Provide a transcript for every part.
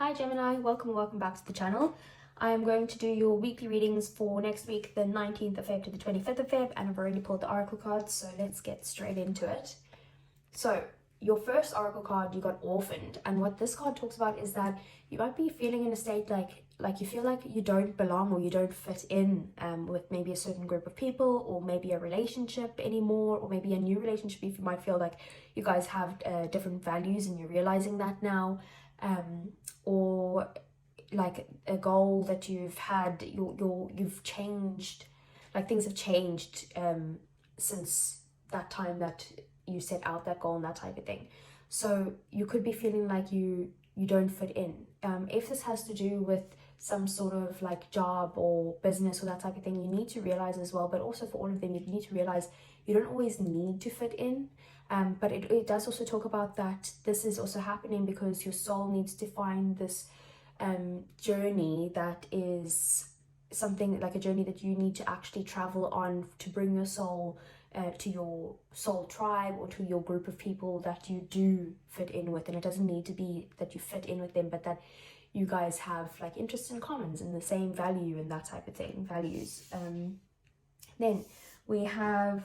Hi Gemini, welcome back to the channel. I am going to do your weekly readings for next week, the 19th of Feb to the 25th of Feb, and I've already pulled the oracle cards, so let's get straight into it. So your first oracle card, you got Orphaned, and what this card talks about is that you might be feeling in a state like you feel like you don't belong or you don't fit in with maybe a certain group of people, or maybe a relationship anymore, or maybe a new relationship if you might feel like you guys have different values and you're realizing that now. Or like a goal that you've had, you've changed, like things have changed since that time that you set out that goal and that type of thing. So you could be feeling like you don't fit in. If this has to do with some sort of like job or business or that type of thing, you need to realize as well, but also for all of them, you need to realize you don't always need to fit in. But it does also talk about that this is also happening because your soul needs to find this journey that is something like a journey that you need to actually travel on to bring your soul to your soul tribe or to your group of people that you do fit in with. And it doesn't need to be that you fit in with them, but that you guys have like interests in commons and the same value and that type of thing, values. Then we have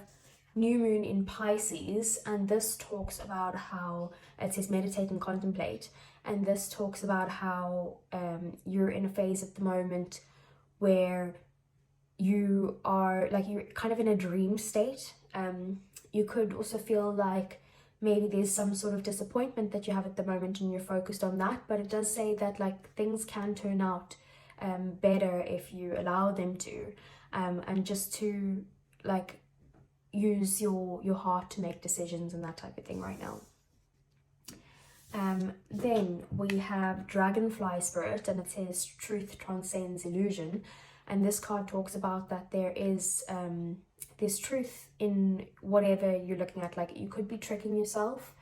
New Moon in Pisces, and this talks about how it says meditate and contemplate, and this talks about how you're in a phase at the moment where you are like, you're kind of in a dream state. You could also feel like maybe there's some sort of disappointment that you have at the moment and you're focused on that, but it does say that like things can turn out better if you allow them to, and just to like use your heart to make decisions and that type of thing right now. Then we have Dragonfly Spirit, and it says truth transcends illusion, and this card talks about that there is there's truth in whatever you're looking at. Like you could be tricking yourself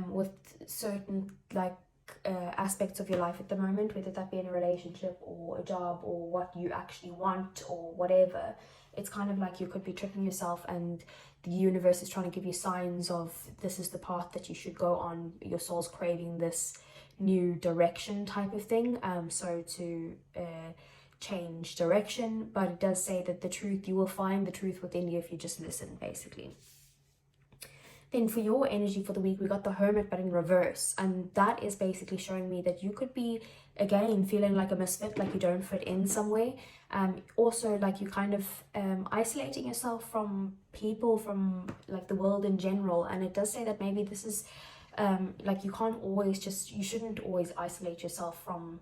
with certain like aspects of your life at the moment, whether that be in a relationship or a job or what you actually want or whatever. It's kind of like you could be tricking yourself, and the universe is trying to give you signs of this is the path that you should go on. Your soul's craving this new direction type of thing, so to change direction. But it does say that the truth, you will find the truth within you if you just listen, basically. Then for your energy for the week, we got the Hermit, but in reverse, and that is basically showing me that you could be again feeling like a misfit, like you don't fit in some way. Also like you kind of isolating yourself from people, from like the world in general. And it does say that maybe this is like you shouldn't always isolate yourself from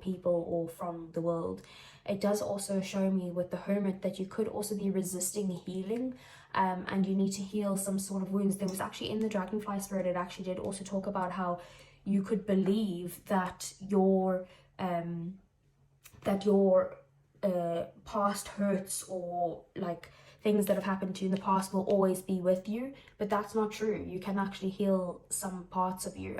people or from the world. It does also show me with the Hermit that you could also be resisting healing, and you need to heal some sort of wounds. There was actually in the Dragonfly Spirit, it actually did also talk about how you could believe that your past hurts or like things that have happened to you in the past will always be with you, but that's not true. You can actually heal some parts of you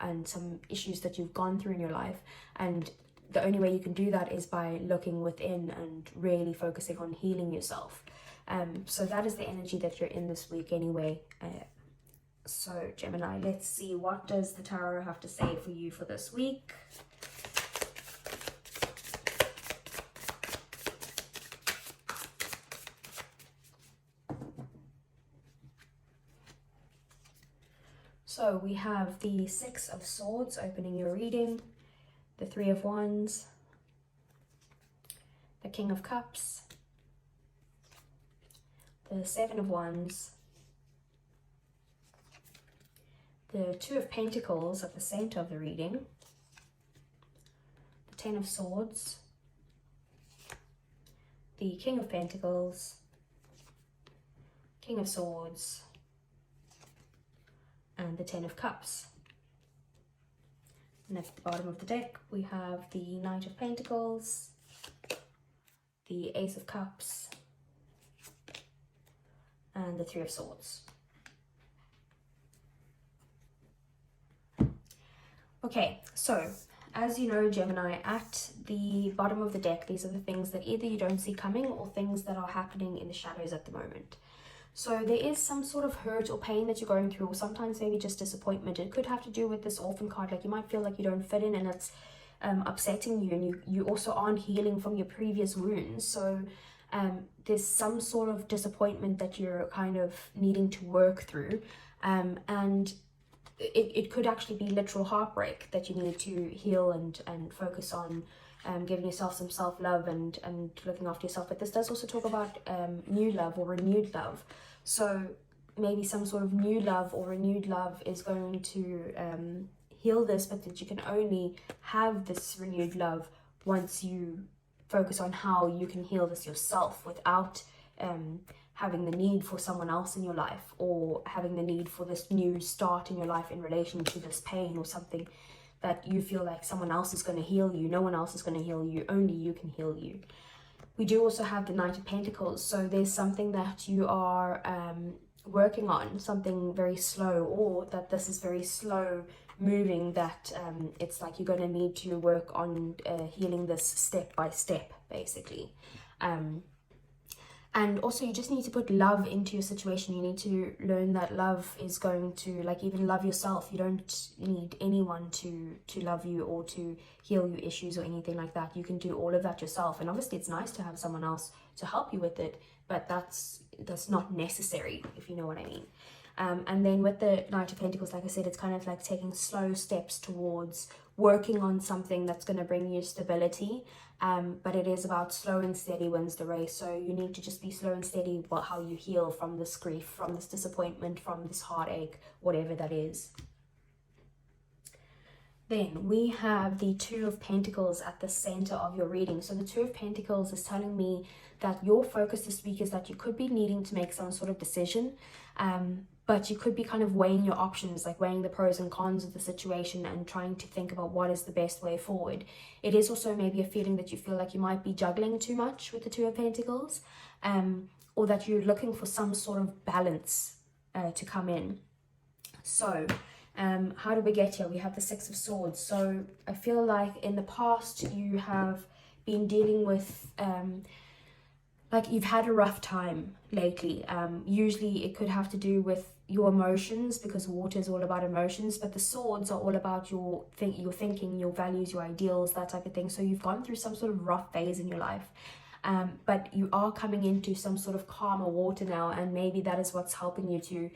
and some issues that you've gone through in your life, and the only way you can do that is by looking within and really focusing on healing yourself. So that is the energy that you're in this week anyway. So Gemini, let's see, what does the tarot have to say for you for this week? So we have the Six of Swords opening your reading, the Three of Wands, the King of Cups, the Seven of Wands, the Two of Pentacles at the center of the reading, the Ten of Swords, the King of Pentacles, King of Swords, and the Ten of Cups. And at the bottom of the deck we have the Knight of Pentacles, the Ace of Cups, and the Three of Swords. Okay, so as you know, Gemini, at the bottom of the deck, these are the things that either you don't see coming or things that are happening in the shadows at the moment. So there is some sort of hurt or pain that you're going through, or sometimes maybe just disappointment. It could have to do with this Orphan card. Like you might feel like you don't fit in and it's upsetting you, and you also aren't healing from your previous wounds. So there's some sort of disappointment that you're kind of needing to work through, and it could actually be literal heartbreak that you need to heal and focus on, giving yourself some self-love and looking after yourself. But this does also talk about new love or renewed love. So maybe some sort of new love or renewed love is going to heal this, but that you can only have this renewed love once you focus on how you can heal this yourself without having the need for someone else in your life, or having the need for this new start in your life in relation to this pain or something that you feel like someone else is going to heal you. No one else is going to heal you, only you can heal you. We do also have the Knight of Pentacles, so there's something that you are working on, something very slow, or that this is very slow moving, that it's like you're going to need to work on healing this step by step, basically. And also you just need to put love into your situation. You need to learn that love is going to, like, even love yourself. You don't need anyone to love you or to heal your issues or anything like that. You can do all of that yourself. And obviously it's nice to have someone else to help you with it, but that's not necessary, if you know what I mean. And then with the Knight of Pentacles, like I said, it's kind of like taking slow steps towards working on something that's going to bring you stability. But it is about slow and steady wins the race. So you need to just be slow and steady about how you heal from this grief, from this disappointment, from this heartache, whatever that is. Then we have the Two of Pentacles at the center of your reading. So the Two of Pentacles is telling me that your focus this week is that you could be needing to make some sort of decision, but you could be kind of weighing your options, like weighing the pros and cons of the situation and trying to think about what is the best way forward. It is also maybe a feeling that you feel like you might be juggling too much with the Two of Pentacles, or that you're looking for some sort of balance to come in. So how do we get here? We have the Six of Swords. So I feel like in the past you have been dealing with like you've had a rough time lately. Usually it could have to do with your emotions, because water is all about emotions, but the swords are all about your thinking, your values, your ideals, that type of thing. So you've gone through some sort of rough phase in your life, but you are coming into some sort of calmer water now, and maybe that is what's helping you to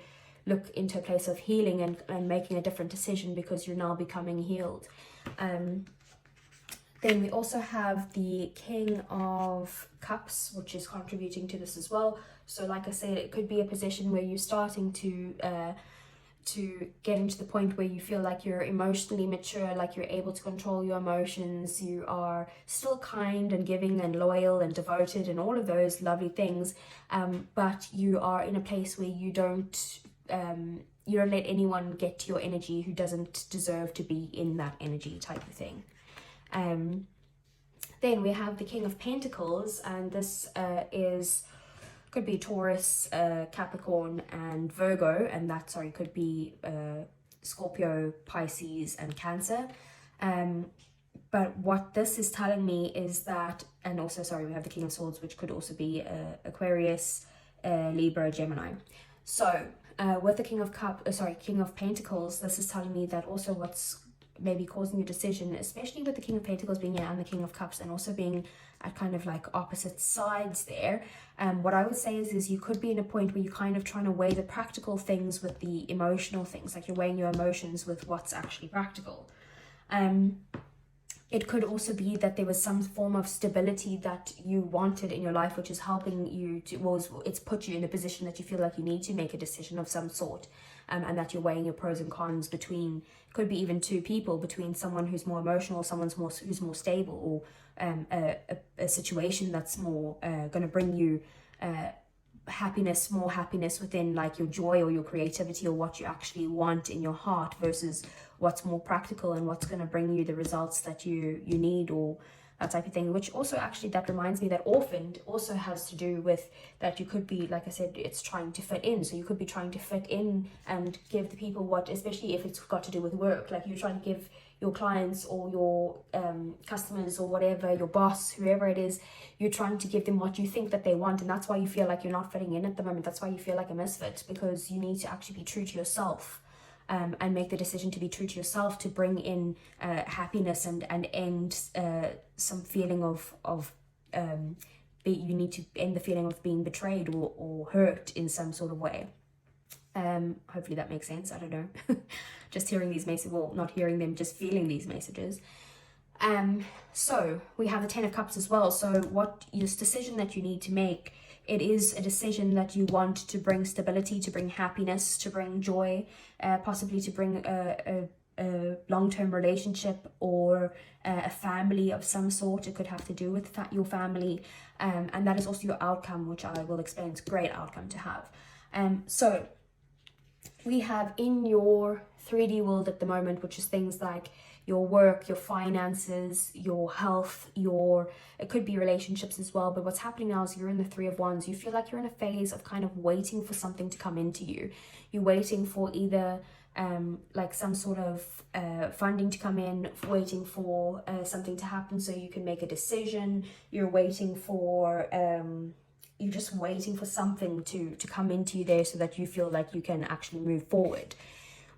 look into a place of healing and making a different decision, because you're now becoming healed. Then we also have the King of Cups, which is contributing to this as well. So like I said, it could be a position where you're starting to get into the point where you feel like you're emotionally mature, like you're able to control your emotions, you are still kind and giving and loyal and devoted and all of those lovely things, but you are in a place where you don't let anyone get to your energy who doesn't deserve to be in that energy, type of thing. Then we have the King of Pentacles, and this could be Taurus, Capricorn and Virgo, and that could be Scorpio, Pisces and Cancer. But what this is telling me is that, and also we have the King of Swords, which could also be Aquarius, Libra, Gemini. So with the King of Pentacles, this is telling me that also what's maybe causing your decision, especially with the King of Pentacles being here and the King of Cups, and also being at kind of like opposite sides there. What I would say is you could be in a point where you're kind of trying to weigh the practical things with the emotional things, like you're weighing your emotions with what's actually practical. It could also be that there was some form of stability that you wanted in your life, which is helping you it's put you in a position that you feel like you need to make a decision of some sort, and that you're weighing your pros and cons between, could be even two people, between someone who's more emotional, who's more stable, or a situation that's more going to bring you more happiness within, like your joy or your creativity or what you actually want in your heart, versus what's more practical and what's going to bring you the results that you need, or that type of thing. Which also actually, that reminds me that orphaned also has to do with that you could be, like I said, it's trying to fit in. So you could be trying to fit in and give the people what, especially if it's got to do with work, like you're trying to give your clients or your customers or whatever, your boss, whoever it is, you're trying to give them what you think that they want, and that's why you feel like you're not fitting in at the moment. That's why you feel like a misfit, because you need to actually be true to yourself, and make the decision to be true to yourself, to bring in happiness and end some feeling of you need to end the feeling of being betrayed or hurt in some sort of way. Hopefully that makes sense. I don't know. Just hearing these messages, well, not hearing them, just feeling these messages. So we have the 10 of Cups as well. So what this decision that you need to make, it is a decision that you want to bring stability, to bring happiness, to bring joy, possibly to bring a long-term relationship or a family of some sort. It could have to do with your family, and that is also your outcome, which I will explain. It's a great outcome to have. So we have in your 3D world at the moment, which is things like your work, your finances, your health, it could be relationships as well. But what's happening now is you're in the 3 of Wands. You feel like you're in a phase of kind of waiting for something to come into you. You're waiting for either like some sort of funding to come in, waiting for something to happen so you can make a decision. You're waiting for you're just waiting for something to come into you there so that you feel like you can actually move forward.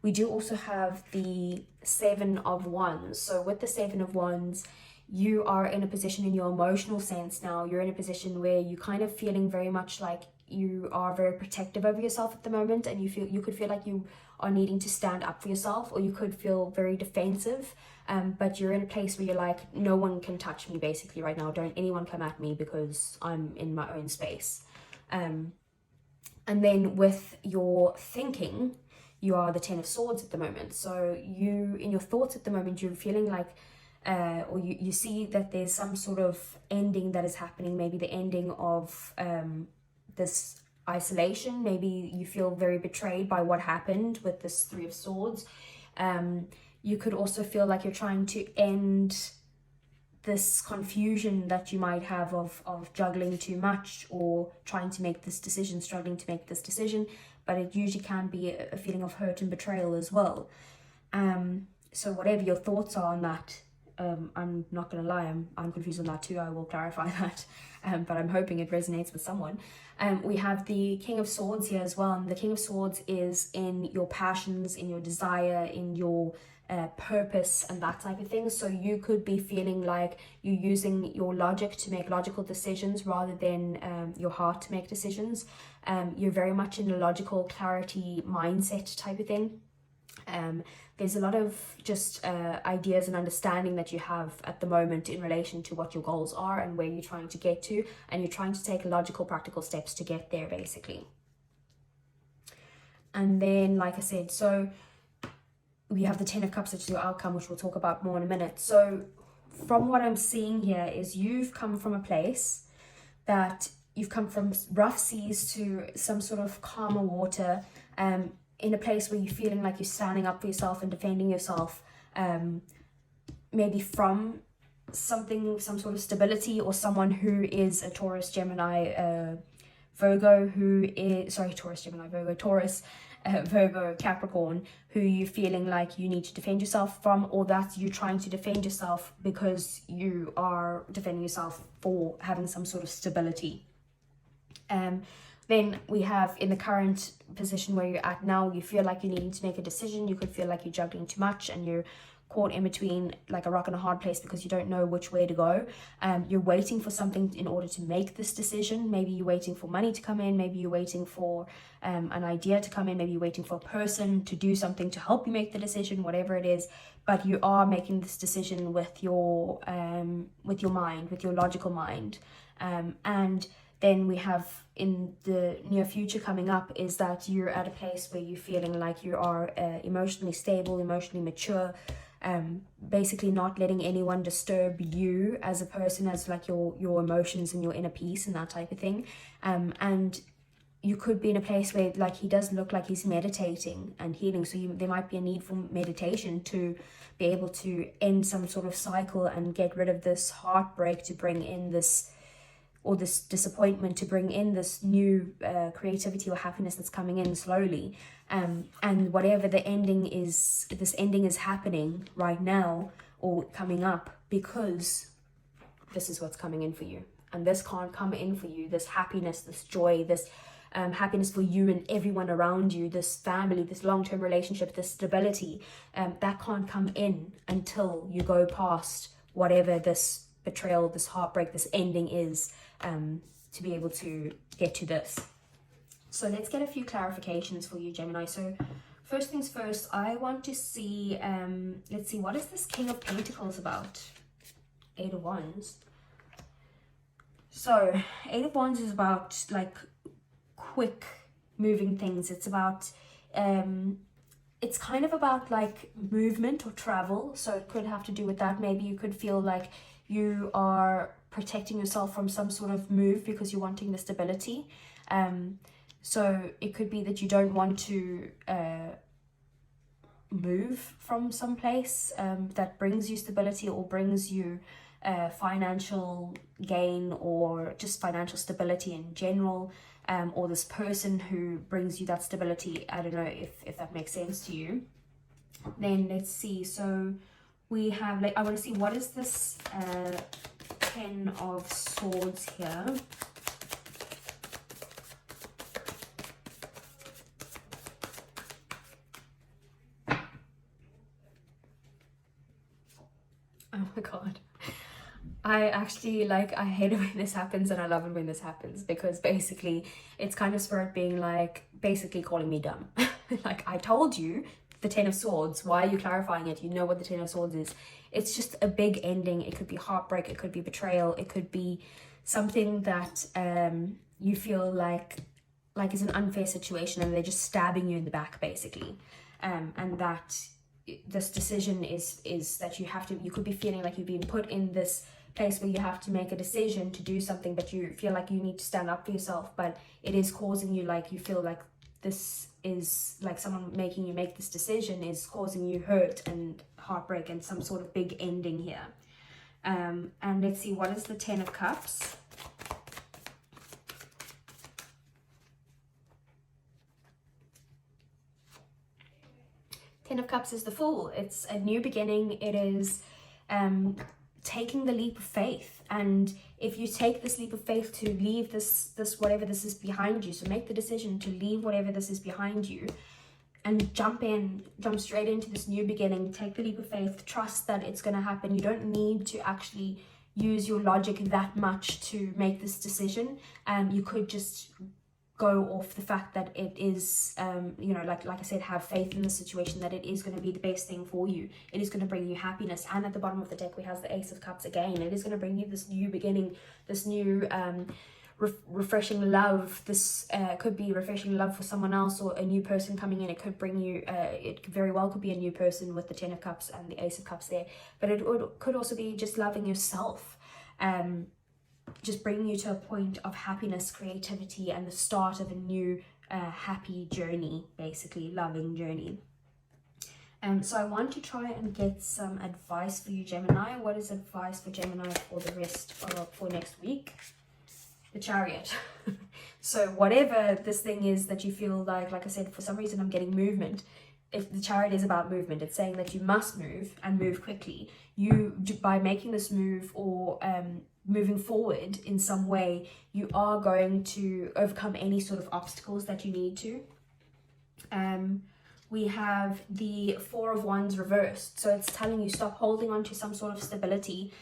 We do also have the 7 of Wands. So with the 7 of Wands, you are in a position in your emotional sense now. You're in a position where you're kind of feeling very much like you are very protective over yourself at the moment, and you could feel like you are needing to stand up for yourself, or you could feel very defensive. But you're in a place where you're like, no one can touch me basically right now. Don't anyone come at me because I'm in my own space. And then with your thinking, you are the 10 of Swords at the moment. So you, in your thoughts at the moment, you're feeling like, or you see that there's some sort of ending that is happening. Maybe the ending of this isolation. Maybe you feel very betrayed by what happened with this 3 of Swords. You could also feel like you're trying to end this confusion that you might have of juggling too much or trying to make this decision, struggling to make this decision. But it usually can be a feeling of hurt and betrayal as well. So whatever your thoughts are on that, I'm not going to lie, I'm confused on that too. I will clarify that, but I'm hoping it resonates with someone. We have the King of Swords here as well, and the King of Swords is in your passions, in your desire, in your purpose and that type of thing. So you could be feeling like you're using your logic to make logical decisions rather than your heart to make decisions. You're very much in a logical clarity mindset type of thing. There's a lot of just ideas and understanding that you have at the moment in relation to what your goals are and where you're trying to get to, and you're trying to take logical, practical steps to get there basically. And then, like I said, so we have the 10 of Cups, which is your outcome, which we'll talk about more in a minute. So from what I'm seeing here is you've come from a place that you've come from rough seas to some sort of calmer water, in a place where you're feeling like you're standing up for yourself and defending yourself, maybe from something, some sort of stability, or someone who is a Taurus, Gemini, Virgo, Virgo, Capricorn, who you're feeling like you need to defend yourself from, or that you're trying to defend yourself because you are defending yourself for having some sort of stability. Then we have in the current position where you're at now, you feel like you need to make a decision. You could feel like you're juggling too much and you're caught in between like a rock and a hard place because you don't know which way to go. You're waiting for something in order to make this decision. Maybe you're waiting for money to come in. Maybe you're waiting for an idea to come in. Maybe you're waiting for a person to do something to help you make the decision, whatever it is. But you are making this decision with your mind, with your logical mind. And then we have in the near future coming up is that you're at a place where you're feeling like you are emotionally stable, emotionally mature, basically not letting anyone disturb you as a person, as like your emotions and your inner peace and that type of thing. And you could be in a place where like he does look like he's meditating and healing. So there might be a need for meditation to be able to end some sort of cycle and get rid of this heartbreak, to bring in this, or this disappointment, to bring in this new creativity or happiness that's coming in slowly. And whatever the ending is, this ending is happening right now or coming up because this is what's coming in for you. And this can't come in for you, this happiness, this joy, this happiness for you and everyone around you, this family, this long-term relationship, this stability, that can't come in until you go past whatever this betrayal, this heartbreak, this ending is, to be able to get to this. So let's get a few clarifications for you, Gemini. So first things first, I want to see, let's see, what is this King of Pentacles about? 8 of Wands. So 8 of Wands is about like quick moving things. It's about it's kind of about like movement or travel, so it could have to do with that. Maybe you could feel like you are protecting yourself from some sort of move because you're wanting the stability. So it could be that you don't want to move from some place that brings you stability or brings you financial gain or just financial stability in general, or this person who brings you that stability. I don't know if that makes sense to you. Then let's see, so we have, like, I want to see what is this 10 of Swords here. Oh my god, I actually, like, I hate it when this happens and I love it when this happens, because basically it's kind of Spirit being like, basically calling me dumb. Like, I told you the 10 of Swords, why are you clarifying it? You know what the 10 of Swords is. It's just a big ending. It could be heartbreak, it could be betrayal, it could be something that you feel like is an unfair situation and they're just stabbing you in the back, basically. And that this decision is that you could be feeling like you've been put in this place where you have to make a decision to do something, but you feel like you need to stand up for yourself, but it is causing you, like, you feel like this is like someone making you make this decision is causing you hurt and heartbreak and some sort of big ending here. And let's see, what is the 10 of Cups? Ten of Cups is the Fool. It's a new beginning. It is taking the leap of faith. And if you take this leap of faith to leave this whatever this is behind you, so make the decision to leave whatever this is behind you and jump straight into this new beginning. Take the leap of faith, trust that it's going to happen. You don't need to actually use your logic that much to make this decision. You could just go off the fact that it is, you know, like I said, have faith in the situation, that it is going to be the best thing for you. It is going to bring you happiness. And at the bottom of the deck, we have the Ace of Cups again. It is going to bring you this new beginning, this new refreshing love. This could be refreshing love for someone else or a new person coming in. It could bring you, it very well could be a new person with the 10 of Cups and the Ace of Cups there. But it could also be just loving yourself. Just bringing you to a point of happiness, creativity, and the start of a new happy journey, basically loving journey. So I want to try and get some advice for you, Gemini. What is advice for Gemini for the rest for next week? The Chariot. So whatever this thing is that you feel like I said, for some reason I'm getting movement. If the Chariot is about movement, it's saying that you must move and move quickly. By making this move or moving forward in some way, you are going to overcome any sort of obstacles that you need to. We have the 4 of Wands reversed, so it's telling you stop holding on to some sort of stability.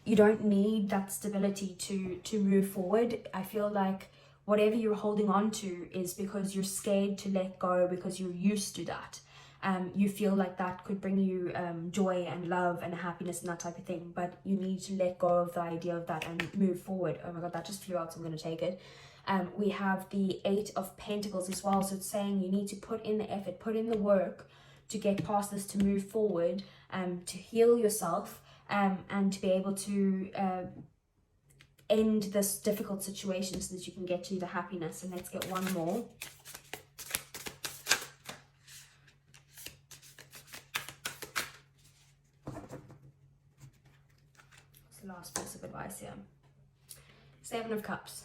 You don't need that stability to move forward. I feel like whatever you're holding on to is because you're scared to let go, because you're used to that. You feel like that could bring you joy and love and happiness and that type of thing, but you need to let go of the idea of that and move forward. Oh my god, that just flew out, so I'm going to take it. We have the 8 of Pentacles as well, so it's saying you need to put in the effort, put in the work to get past this, to move forward, to heal yourself, and to be able to end this difficult situation so that you can get to the happiness. And let's get one more. What's the last piece of advice here? Seven of Cups.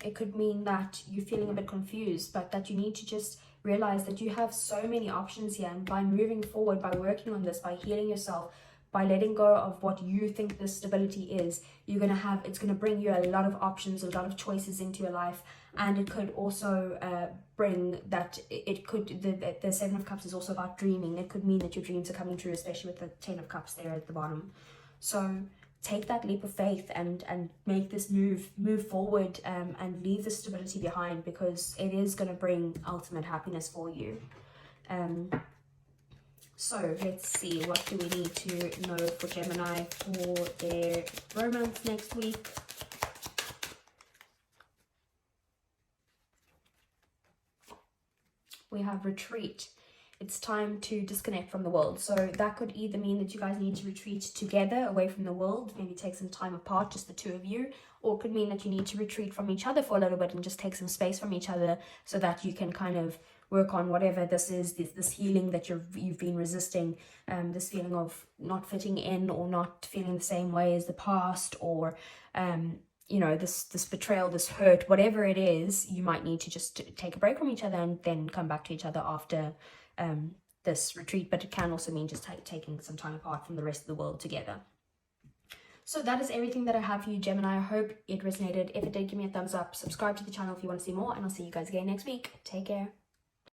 It could mean that you're feeling a bit confused, but that you need to just realize that you have so many options here, and by moving forward, by working on this, by healing yourself, by letting go of what you think this stability is, you're going to have, it's going to bring you a lot of options, a lot of choices into your life. And it could also bring that, it could, the Seven of Cups is also about dreaming. It could mean that your dreams are coming true, especially with the Ten of Cups there at the bottom. So take that leap of faith and make this move forward, and leave the stability behind, because it is going to bring ultimate happiness for you. So let's see, what do we need to know for Gemini for their romance next week? We have retreat. It's time to disconnect from the world. So that could either mean that you guys need to retreat together away from the world, maybe take some time apart, just the two of you, or it could mean that you need to retreat from each other for a little bit and just take some space from each other so that you can kind of work on whatever this is, this healing that you've been resisting, this feeling of not fitting in or not feeling the same way as the past, or you know, this betrayal, this hurt, whatever it is. You might need to just take a break from each other and then come back to each other after this retreat. But it can also mean just taking some time apart from the rest of the world together. So that is everything that I have for you, Gemini. I hope it resonated. If it did, give me a thumbs up, subscribe to the channel if you want to see more, and I'll see you guys again next week. Take care.